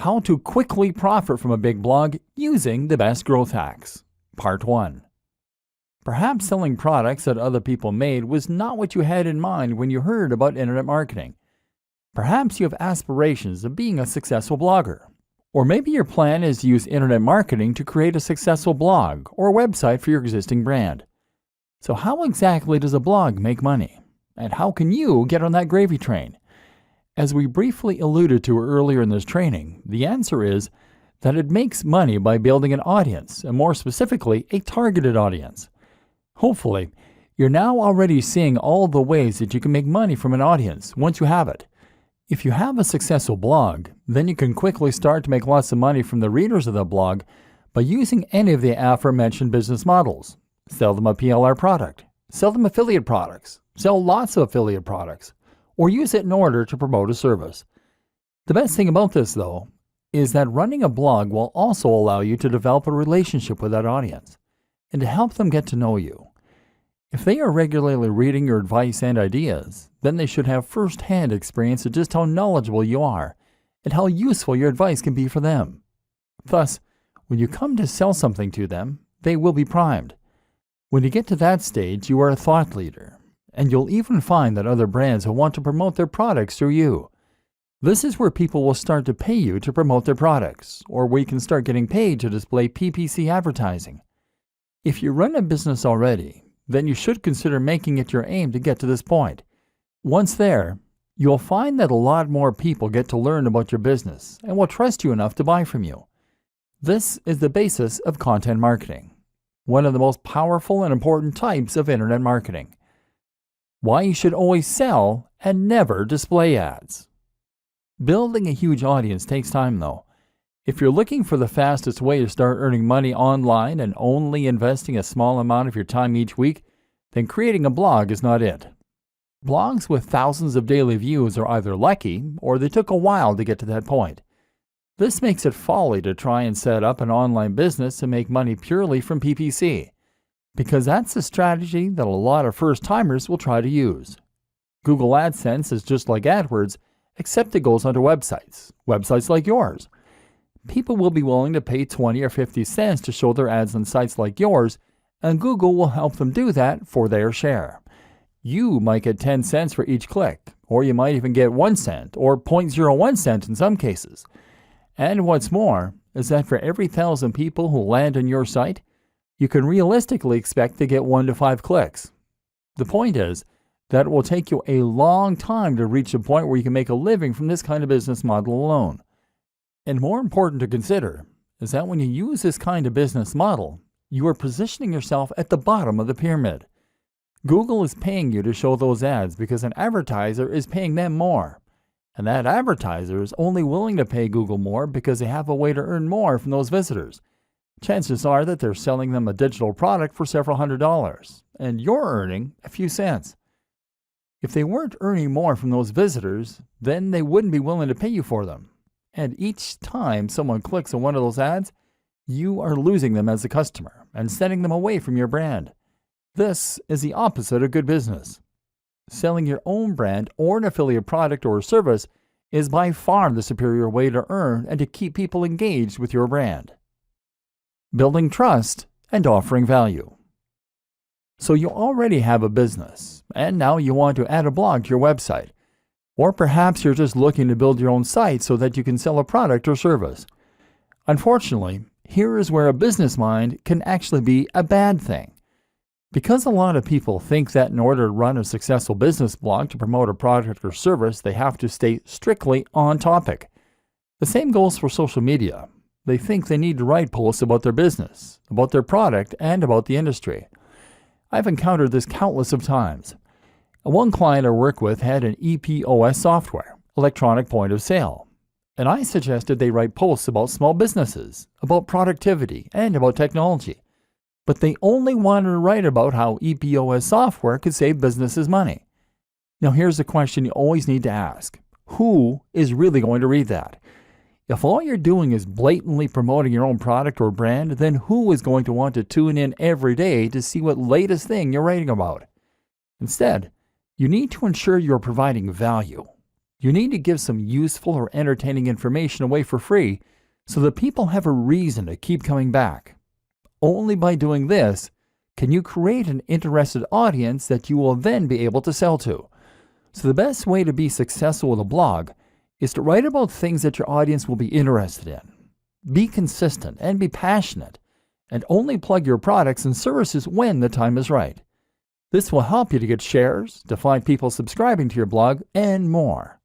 How to quickly profit from a big blog using the best growth hacks. Part 1. Perhaps selling products that other people made was not what you had in mind when you heard about internet marketing. Perhaps you have aspirations of being a successful blogger. Or maybe your plan is to use internet marketing to create a successful blog or website for your existing brand. So how exactly does a blog make money? And how can you get on that gravy train? As we briefly alluded to earlier in this training, the answer is that it makes money by building an audience, and more specifically, a targeted audience. Hopefully, you're now already seeing all the ways that you can make money from an audience once you have it. If you have a successful blog, then you can quickly start to make lots of money from the readers of the blog by using any of the aforementioned business models. Sell them a PLR product, sell them affiliate products, sell lots of affiliate products, or use it in order to promote a service. The best thing about this, though, is that running a blog will also allow you to develop a relationship with that audience and to help them get to know you. If they are regularly reading your advice and ideas, then they should have first-hand experience of just how knowledgeable you are and how useful your advice can be for them. Thus, when you come to sell something to them, they will be primed. When you get to that stage, you are a thought leader, and you'll even find that other brands will want to promote their products through you. This is where people will start to pay you to promote their products, or where you can start getting paid to display PPC advertising. If you run a business already, then you should consider making it your aim to get to this point. Once there, you'll find that a lot more people get to learn about your business and will trust you enough to buy from you. This is the basis of content marketing, one of the most powerful and important types of internet marketing. Why you should always sell and never display ads. Building a huge audience takes time, though. If you're looking for the fastest way to start earning money online and only investing a small amount of your time each week, then creating a blog is not it. Blogs with thousands of daily views are either lucky or they took a while to get to that point. This makes it folly to try and set up an online business and make money purely from PPC, because that's a strategy that a lot of first-timers will try to use. Google AdSense is just like AdWords, except it goes onto websites like yours. People will be willing to pay 20 or 50 cents to show their ads on sites like yours, and Google will help them do that for their share. You might get 10 cents for each click, or you might even get 1 cent or 0.01 cent in some cases. And what's more is that for every 1,000 people who land on your site, you can realistically expect to get 1 to 5 clicks. The point is that it will take you a long time to reach a point where you can make a living from this kind of business model alone. And more important to consider is that when you use this kind of business model, you are positioning yourself at the bottom of the pyramid. Google is paying you to show those ads because an advertiser is paying them more. And that advertiser is only willing to pay Google more because they have a way to earn more from those visitors. Chances are that they're selling them a digital product for several $100s, and you're earning a few cents. If they weren't earning more from those visitors, then they wouldn't be willing to pay you for them. And each time someone clicks on one of those ads, you are losing them as a customer and sending them away from your brand. This is the opposite of good business. Selling your own brand or an affiliate product or service is by far the superior way to earn and to keep people engaged with your brand. Building trust and offering value. So you already have a business, and now you want to add a blog to your website. Or perhaps you're just looking to build your own site so that you can sell a product or service. Unfortunately, here is where a business mind can actually be a bad thing. Because a lot of people think that in order to run a successful business blog to promote a product or service, they have to stay strictly on topic. The same goes for social media. They think they need to write posts about their business, about their product, and about the industry. I've encountered this countless of times. One client I work with had an EPOS software, electronic point of sale, and I suggested they write posts about small businesses, about productivity, and about technology. But they only wanted to write about how EPOS software could save businesses money. Now here's the question you always need to ask. Who is really going to read that? If all you're doing is blatantly promoting your own product or brand, then who is going to want to tune in every day to see what latest thing you're writing about? Instead, you need to ensure you're providing value. You need to give some useful or entertaining information away for free so that people have a reason to keep coming back. Only by doing this can you create an interested audience that you will then be able to sell to. So the best way to be successful with a blog is to write about things that your audience will be interested in. Be consistent and be passionate, and only plug your products and services when the time is right. This will help you to get shares, to find people subscribing to your blog, and more.